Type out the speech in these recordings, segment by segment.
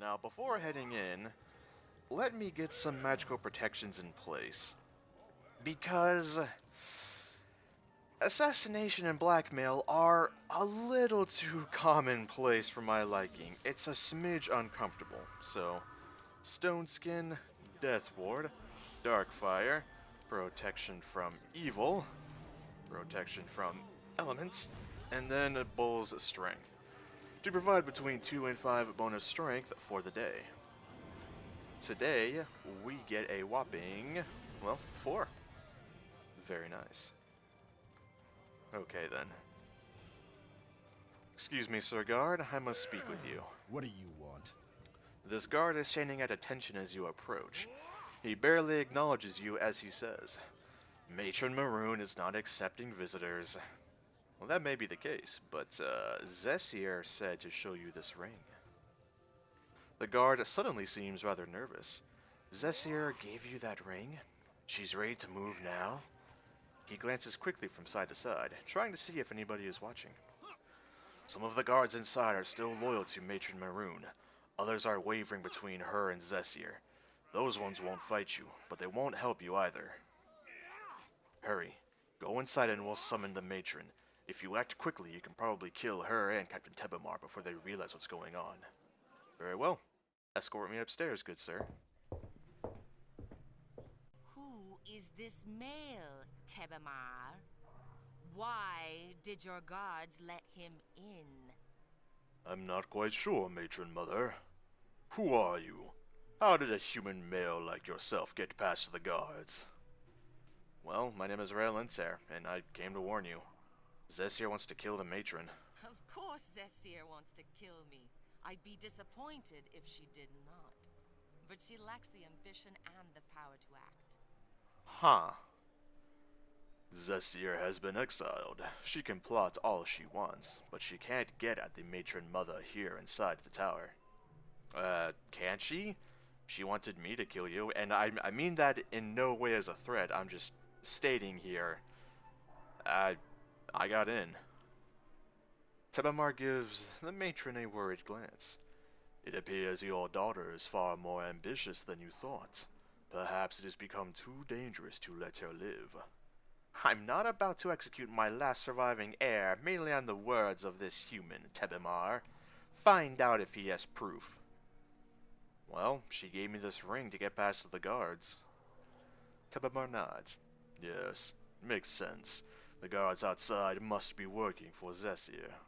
Now, before heading in, let me get some magical protections in place. Because assassination and blackmail are a little too commonplace for my liking. It's a smidge uncomfortable. So, Stone Skin, Death Ward, Darkfire, Protection from Evil, Protection from Elements, and then Bull's Strength, to provide between 2 and 5 bonus strength for the day. Today, we get a whopping, well, 4. Very nice. Okay then. Excuse me, Sir Guard, I must speak with you. What do you want? This guard is standing at attention as you approach. He barely acknowledges you as he says, "Matron Maroon is not accepting visitors." Well, that may be the case, but Cecia said to show you this ring. The guard suddenly seems rather nervous. "Cecia gave you that ring? She's ready to move now?" He glances quickly from side to side, trying to see if anybody is watching. "Some of the guards inside are still loyal to Matron Maroon. Others are wavering between her and Cecia. Those ones won't fight you, but they won't help you either. Hurry. Go inside and we'll summon the Matron. If you act quickly, you can probably kill her and Captain Tebamar before they realize what's going on." "Very well. Escort me upstairs, good sir." Who is this male, Tebamar? Why did your guards let him in? "I'm not quite sure, Matron Mother. Who are you? How did a human male like yourself get past the guards?" "Well, my name is Raylan Ser, and I came to warn you. Cecia wants to kill the Matron." Of course Cecia wants to kill me. I'd be disappointed if she did not. But she lacks the ambition and the power to act. Huh. Cecia has been exiled. She can plot all she wants, but she can't get at the Matron Mother here inside the tower. Can't she? She wanted me to kill you, and I mean that in no way as a threat. I'm just stating here. I got in. Tebamar gives the matron a worried glance. "It appears your daughter is far more ambitious than you thought. Perhaps it has become too dangerous to let her live." "I'm not about to execute my last surviving heir mainly on the words of this human, Tebamar. Find out if he has proof." "Well, she gave me this ring to get past the guards." Tebamar nods. "Yes, makes sense. The guards outside must be working for Cecia."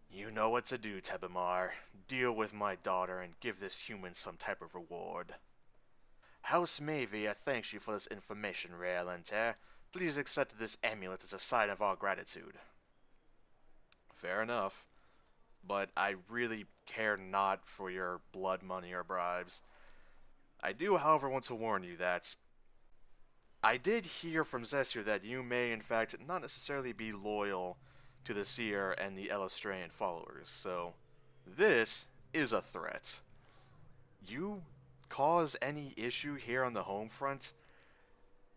"You know what to do, Tebamar. Deal with my daughter and give this human some type of reward." "House Maivia thanks you for this information, Raylan Ser. Please accept this amulet as a sign of our gratitude." "Fair enough. But I really care not for your blood money or bribes. I do, however, want to warn you that I did hear from Cecia that you may, in fact, not necessarily be loyal to the Seer and the Elastrayan followers, so this is a threat. You cause any issue here on the home front,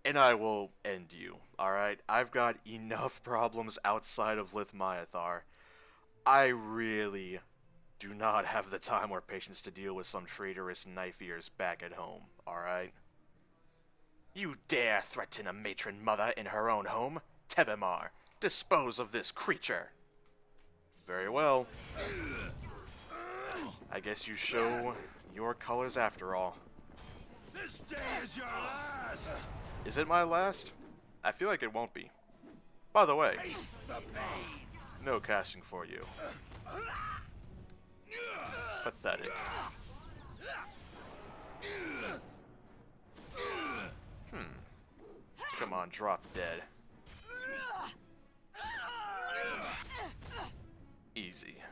and I will end you, alright? I've got enough problems outside of Lithmyathar. I really do not have the time or patience to deal with some traitorous knife ears back at home, alright? You dare threaten a matron mother in her own home? Tebamar, dispose of this creature! Very well. I guess you show your colors after all. This day is your last! Is it my last? I feel like it won't be. By the way, Face the pain! no casting for you. Pathetic. Come on, drop dead. Easy.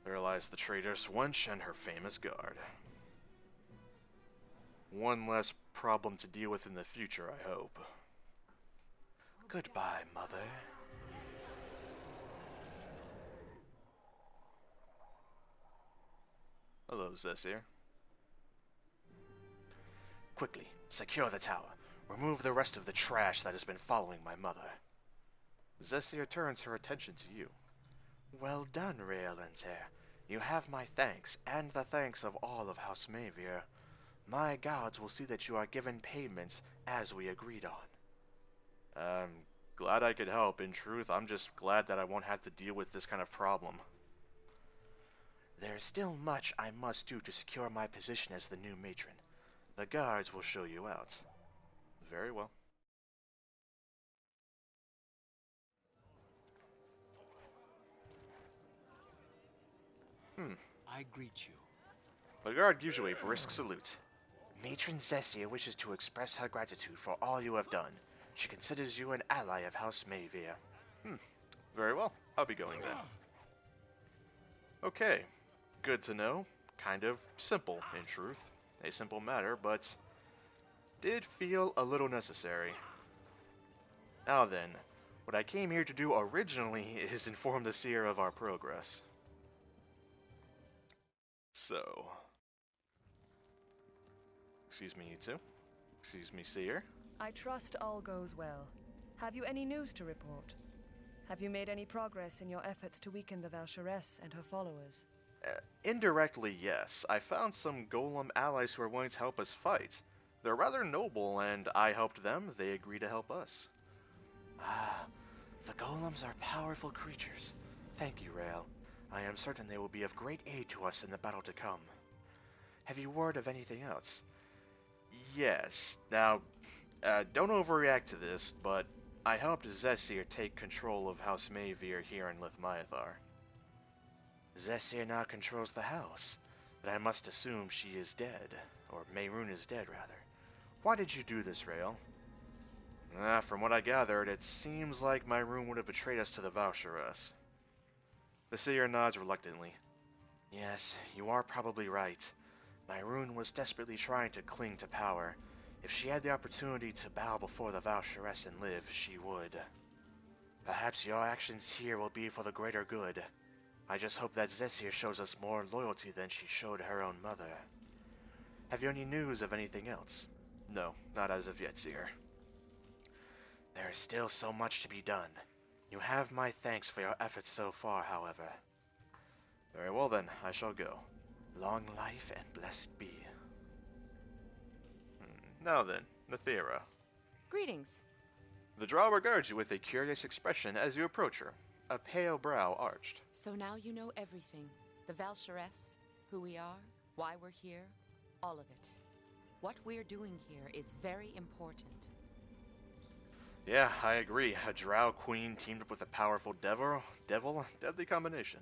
There lies the traitorous wench and her famous guard. One less problem to deal with in the future, I hope. Goodbye, Mother. Hello, Cecia. Quickly, secure the tower. Remove the rest of the trash that has been following my mother. Cecia turns her attention to you. Well done, Raylan Ser. You have my thanks, and the thanks of all of House Maivia. My gods will see that you are given payments as we agreed on. Glad I could help. In truth, I'm just glad that I won't have to deal with this kind of problem. There is still much I must do to secure my position as the new matron. The guards will show you out. Very well. I greet you. The guard gives you a brisk salute. Matron Cecia wishes to express her gratitude for all you have done. She considers you an ally of House Maivia. Very well. I'll be going then. Okay. Good to know. Kind of simple, in truth. A simple matter, but did feel a little necessary. Now then, what I came here to do originally is inform the seer of our progress. So, excuse me, you two. Excuse me, seer. I trust all goes well. Have you any news to report? Have you made any progress in your efforts to weaken the Valcheresse and her followers? Indirectly, yes. I found some golem allies who are willing to help us fight. They're rather noble, and I helped them. They agree to help us. Ah, the golems are powerful creatures. Thank you, Rayle. I am certain they will be of great aid to us in the battle to come. Have you word of anything else? Yes. Now, don't overreact to this, but I helped Cecia take control of House Maivia here in Lithmyathar. Cecia now controls the house, but I must assume she is dead, or Mehrunes is dead, rather. Why did you do this, Rayle? From what I gathered, it seems like Mehrunes would have betrayed us to the Valcheresse. The seer nods reluctantly. Yes, you are probably right. Mehrunes was desperately trying to cling to power. If she had the opportunity to bow before the Valcheresse and live, she would. Perhaps your actions here will be for the greater good. I just hope that Cecia shows us more loyalty than she showed her own mother. Have you any news of anything else? No, not as of yet, seer. There is still so much to be done. You have my thanks for your efforts so far, however. Very well then, I shall go. Long life and blessed be. Now then, Nethera. Greetings. The drow regards you with a curious expression as you approach her, a pale brow arched. So now you know everything. The Valcheresse, who we are, why we're here, all of it. What we're doing here is very important. Yeah, I agree. A drow queen teamed up with a powerful devil, deadly combination.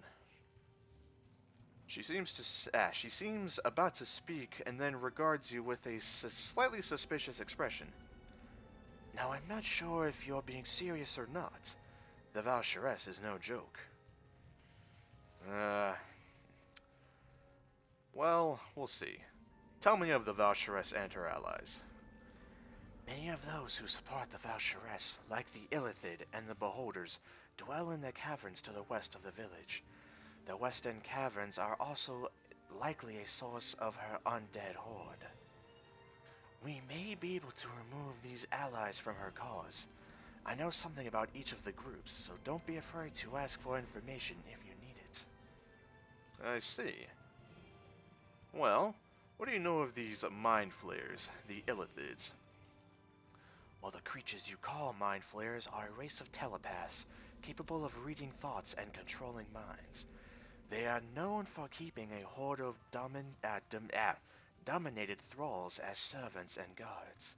She seems about to speak and then regards you with a slightly suspicious expression. Now, I'm not sure if you're being serious or not. The Valcheresse is no joke. Well, we'll see. Tell me of the Valcheresse and her allies. Many of those who support the Valcheresse, like the Illithid and the Beholders, dwell in the caverns to the west of the village. The western caverns are also likely a source of her undead horde. We may be able to remove these allies from her cause. I know something about each of the groups, so don't be afraid to ask for information if you need it. I see. Well, what do you know of these mind flayers, the Illithids? Well, the creatures you call mind flayers are a race of telepaths, capable of reading thoughts and controlling minds. They are known for keeping a horde of dominated thralls as servants and guards.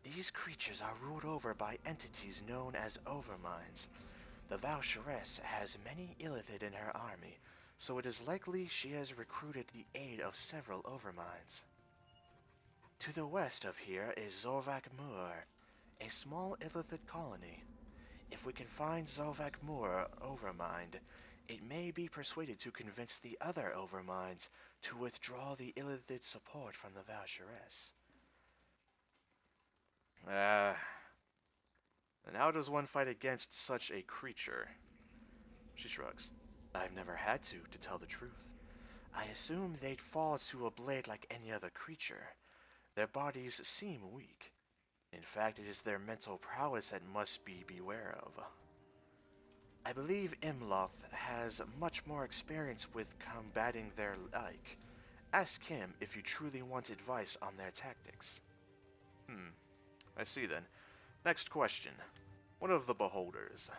These creatures are ruled over by entities known as overminds. The Valcheresse has many Illithid in her army, so it is likely she has recruited the aid of several overminds. To the west of here is Zorvak Moor, a small Illithid colony. If we can find Zorvak Moor overmind, it may be persuaded to convince the other overminds to withdraw the Illithid support from the Valcheresse. And how does one fight against such a creature? She shrugs. I've never had to tell the truth. I assume they'd fall to a blade like any other creature. Their bodies seem weak. In fact, it is their mental prowess that must be beware of. I believe Imloth has much more experience with combating their like. Ask him if you truly want advice on their tactics. I see then. Next question. What of the Beholders?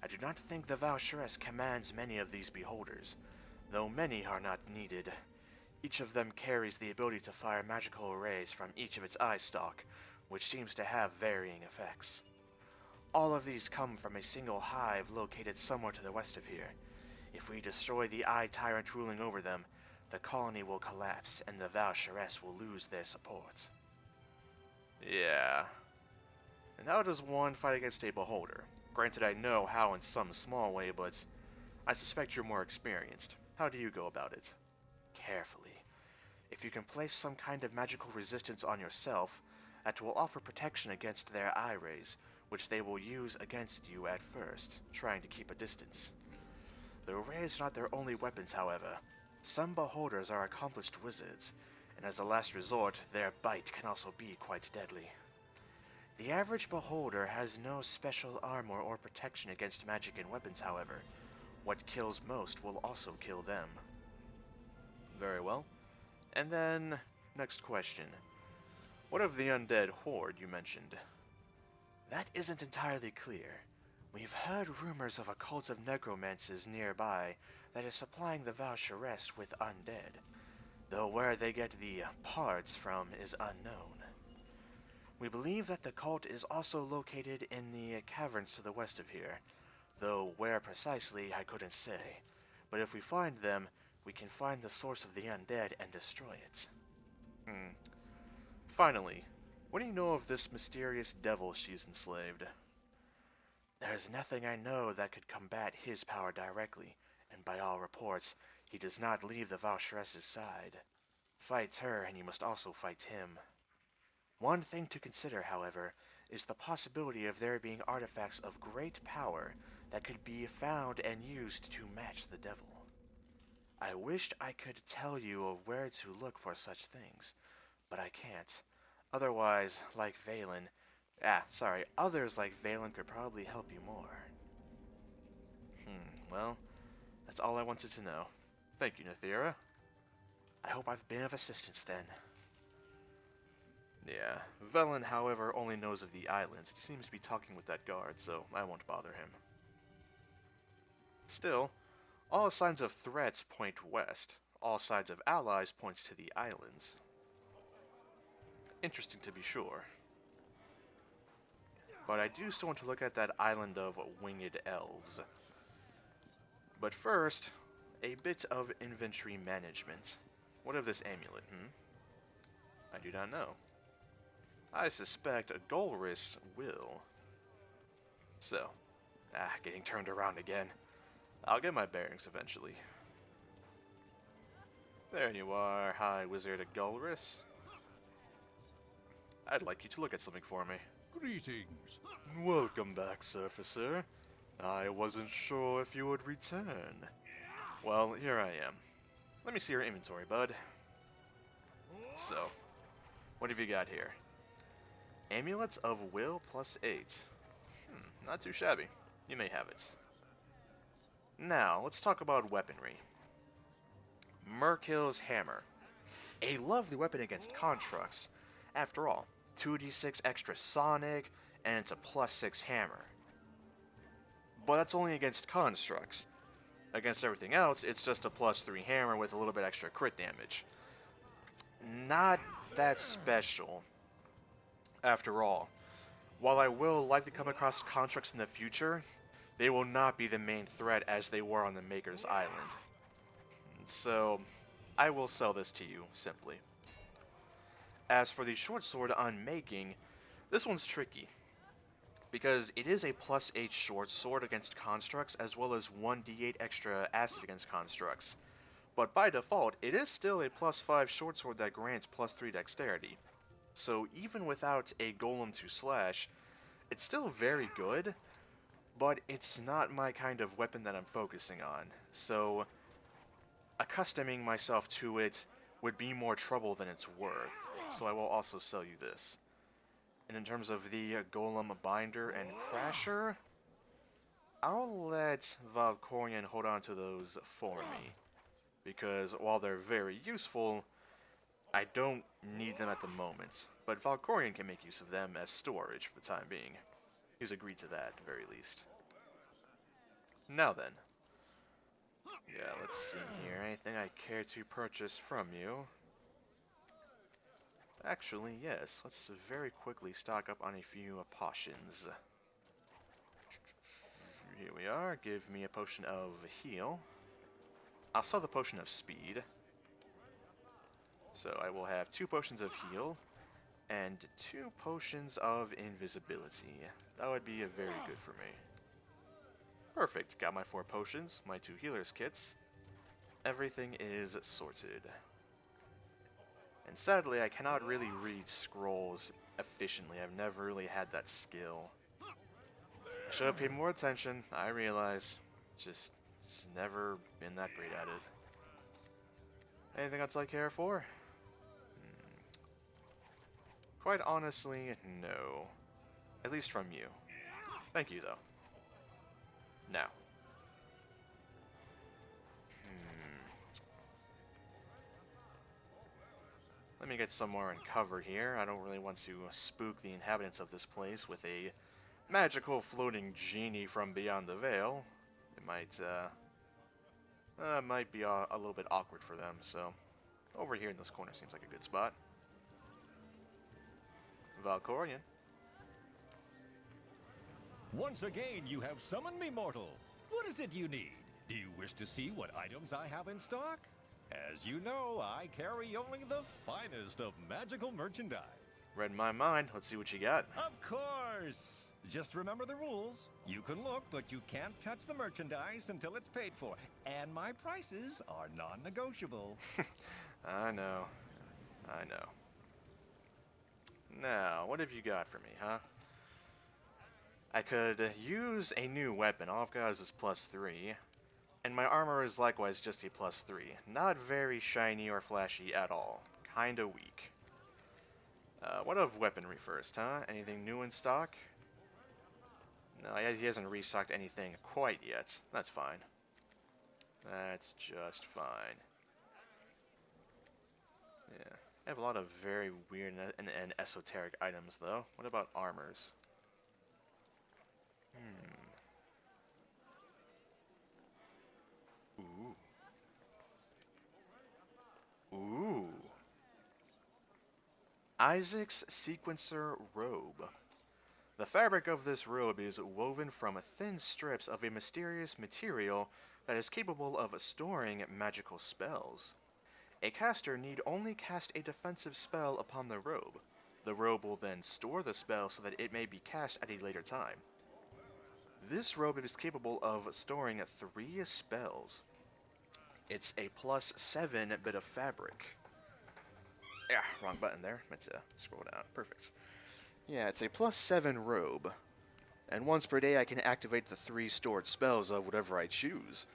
I do not think the Valsharess commands many of these Beholders, though many are not needed. Each of them carries the ability to fire magical rays from each of its eye stalk, which seems to have varying effects. All of these come from a single hive located somewhere to the west of here. If we destroy the Eye Tyrant ruling over them, the colony will collapse and the Valsharess will lose their support. Yeah. And how does one fight against a Beholder? Granted, I know how in some small way, but I suspect you're more experienced. How do you go about it? Carefully. If you can place some kind of magical resistance on yourself, that will offer protection against their eye rays, which they will use against you at first, trying to keep a distance. The rays are not their only weapons, however. Some Beholders are accomplished wizards, and as a last resort, their bite can also be quite deadly. The average Beholder has no special armor or protection against magic and weapons, however. What kills most will also kill them. Very well. And then, next question. What of the undead horde you mentioned? That isn't entirely clear. We've heard rumors of a cult of necromancers nearby that is supplying the Valsharess with undead, though where they get the parts from is unknown. We believe that the cult is also located in the caverns to the west of here, though where precisely I couldn't say. But if we find them, we can find the source of the undead and destroy it. Finally, what do you know of this mysterious devil she's enslaved? There's nothing I know that could combat his power directly, and by all reports, he does not leave the Valsharess's side. Fight her, and you must also fight him. One thing to consider, however, is the possibility of there being artifacts of great power that could be found and used to match the devil. I wished I could tell you of where to look for such things, but I can't. Otherwise, like Valen... others like Valen could probably help you more. Well, that's all I wanted to know. Thank you, Nethera. I hope I've been of assistance then. Yeah, Velen, however, only knows of the islands. He seems to be talking with that guard, so I won't bother him. Still, all signs of threats point west. All signs of allies points to the islands. Interesting to be sure. But I do still want to look at that island of winged elves. But first, a bit of inventory management. What of this amulet, I do not know. I suspect a Goris will. So, getting turned around again. I'll get my bearings eventually. There you are, High Wizard Goris. I'd like you to look at something for me. Greetings. Welcome back, Surfacer. I wasn't sure if you would return. Well, here I am. Let me see your inventory, bud. So, what have you got here? Amulets of Will +8. Not too shabby. You may have it. Now, let's talk about weaponry. Merkill's Hammer. A lovely weapon against constructs. After all, 2d6 extra sonic, and it's a +6 hammer. But that's only against constructs. Against everything else, it's just a +3 hammer with a little bit extra crit damage. Not that special. After all, while I will likely come across constructs in the future, they will not be the main threat as they were on the Maker's Island. So, I will sell this to you, simply. As for the short sword on making, this one's tricky, because it is a +8 short sword against constructs, as well as 1d8 extra acid against constructs. But by default, it is still a +5 short sword that grants +3 dexterity. So even without a golem to slash, it's still very good, but it's not my kind of weapon that I'm focusing on. So accustoming myself to it would be more trouble than it's worth. So I will also sell you this. And in terms of the golem binder and crasher, I'll let Valkorion hold on to those for me. Because while they're very useful, I don't need them at the moment. But Valkorion can make use of them as storage for the time being. He's agreed to that at the very least. Now then. Yeah, let's see here. Anything I care to purchase from you? Actually, yes. Let's very quickly stock up on a few potions. Here we are. Give me a potion of heal. I'll sell the potion of speed. So I will have 2 potions of heal and 2 potions of invisibility. That would be very good for me. Perfect. Got my 4 potions, my 2 healers kits. Everything is sorted. And sadly, I cannot really read scrolls efficiently. I've never really had that skill. I should have paid more attention, I realize. Just never been that great at it. Anything else I care for? Quite honestly, no. At least from you. Thank you, though. Now. Let me get somewhere in cover here. I don't really want to spook the inhabitants of this place with a magical floating genie from beyond the veil. It might be a little bit awkward for them, so over here in this corner seems like a good spot. Valkorion. Once again, you have summoned me, mortal. What is it you need? Do you wish to see what items I have in stock? As you know, I carry only the finest of magical merchandise. Read my mind. Let's see what you got. Of course! Just remember the rules. You can look, but you can't touch the merchandise until it's paid for. And my prices are non-negotiable. I know. I know. Now, what have you got for me, huh? I could use a new weapon. All I've got is this +3. And my armor is likewise just a +3. Not very shiny or flashy at all. Kinda weak. What of weaponry first, huh? Anything new in stock? No, he hasn't restocked anything quite yet. That's fine. That's just fine. Yeah. I have a lot of very weird and esoteric items, though. What about armors? Ooh. Isaac's Sequencer Robe. The fabric of this robe is woven from thin strips of a mysterious material that is capable of storing magical spells. A caster need only cast a defensive spell upon the robe. The robe will then store the spell so that it may be cast at a later time. This robe is capable of storing 3 spells. It's a +7 bit of fabric. Yeah, wrong button there. Let's scroll down. Perfect. Yeah, it's a +7 robe. And once per day I can activate the 3 stored spells of whatever I choose.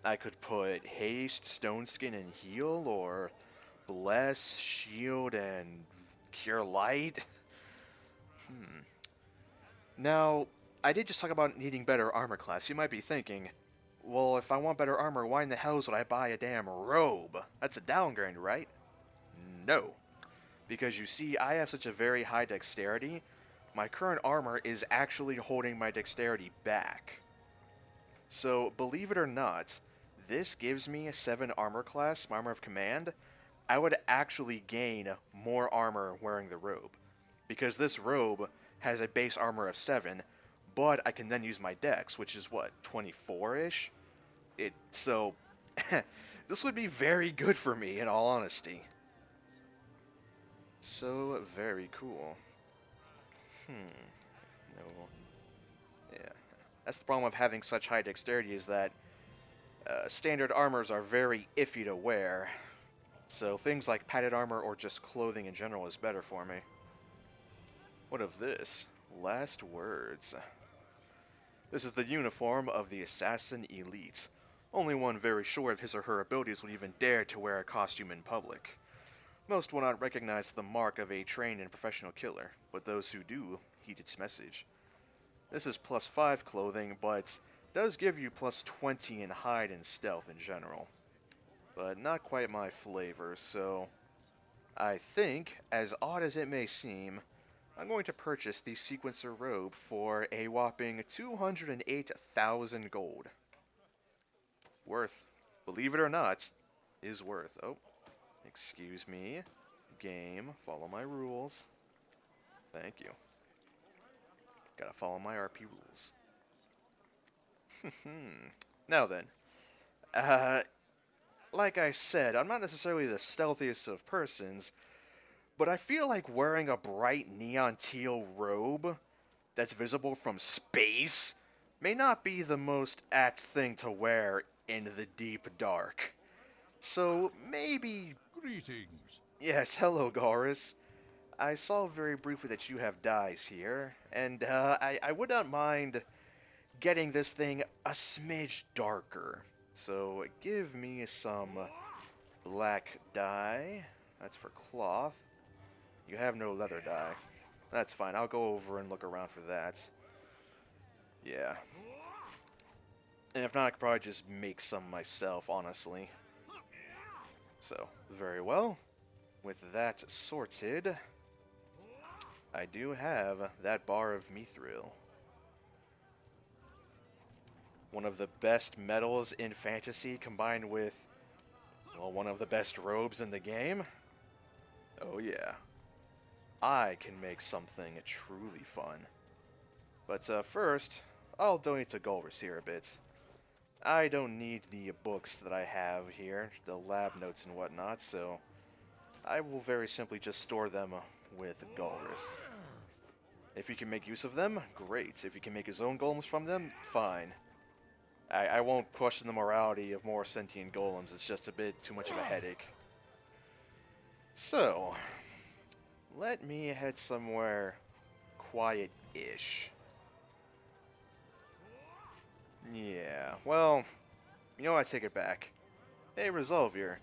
I could put Haste, Stone Skin, and Heal, or Bless, Shield, and Cure Light. Now, I did just talk about needing better armor class. You might be thinking, well, if I want better armor, why in the hell would I buy a damn robe? That's a downgrade, right? No. Because you see, I have such a very high dexterity, my current armor is actually holding my dexterity back. So, believe it or not, this gives me a 7 armor class, my armor of command. I would actually gain more armor wearing the robe. Because this robe has a base armor of 7, but I can then use my dex, which is what, 24-ish? So, this would be very good for me, in all honesty. So, very cool. No. Yeah. That's the problem of having such high dexterity, is that standard armors are very iffy to wear. So, things like padded armor or just clothing in general is better for me. What of this? Last words. This is the uniform of the Assassin Elite. Only one very sure of his or her abilities would even dare to wear a costume in public. Most will not recognize the mark of a trained and professional killer, but those who do heed its message. This is +5 clothing, but Does give you plus 20 in hide and stealth in general, but not quite my flavor, so I think, as odd as it may seem, I'm going to purchase the Sequencer Robe for a whopping 208,000 gold. Worth, believe it or not, is worth. Oh, excuse me. Game, follow my rules. Thank you. Gotta follow my RP rules. Now then, like I said, I'm not necessarily the stealthiest of persons, but I feel like wearing a bright neon teal robe that's visible from space may not be the most apt thing to wear in the deep dark. So maybe... Greetings. Yes, hello, Goris. I saw very briefly that you have dyes here, and I would not mind getting this thing a smidge darker. So give me some black dye. That's for cloth. You have no leather dye. That's fine. I'll go over and look around for that. Yeah. And if not, I could probably just make some myself, honestly. So, very well. With that sorted, I do have that bar of mithril. One of the best metals in fantasy combined with, well, one of the best robes in the game. Oh yeah. I can make something truly fun. But first, I'll donate to Goris here a bit. I don't need the books that I have here, the lab notes and whatnot, so I will very simply just store them with Goris. If he can make use of them, great. If he can make his own golems from them, fine. I won't question the morality of more sentient golems, it's just a bit too much of a headache. So, let me head somewhere quiet-ish. Yeah, well, you know what, I take it back. Hey, Resolvier,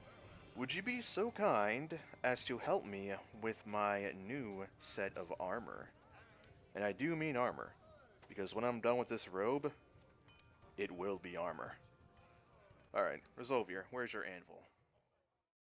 would you be so kind as to help me with my new set of armor? And I do mean armor, because when I'm done with this robe, it will be armor. Alright, Resolvier, where's your anvil?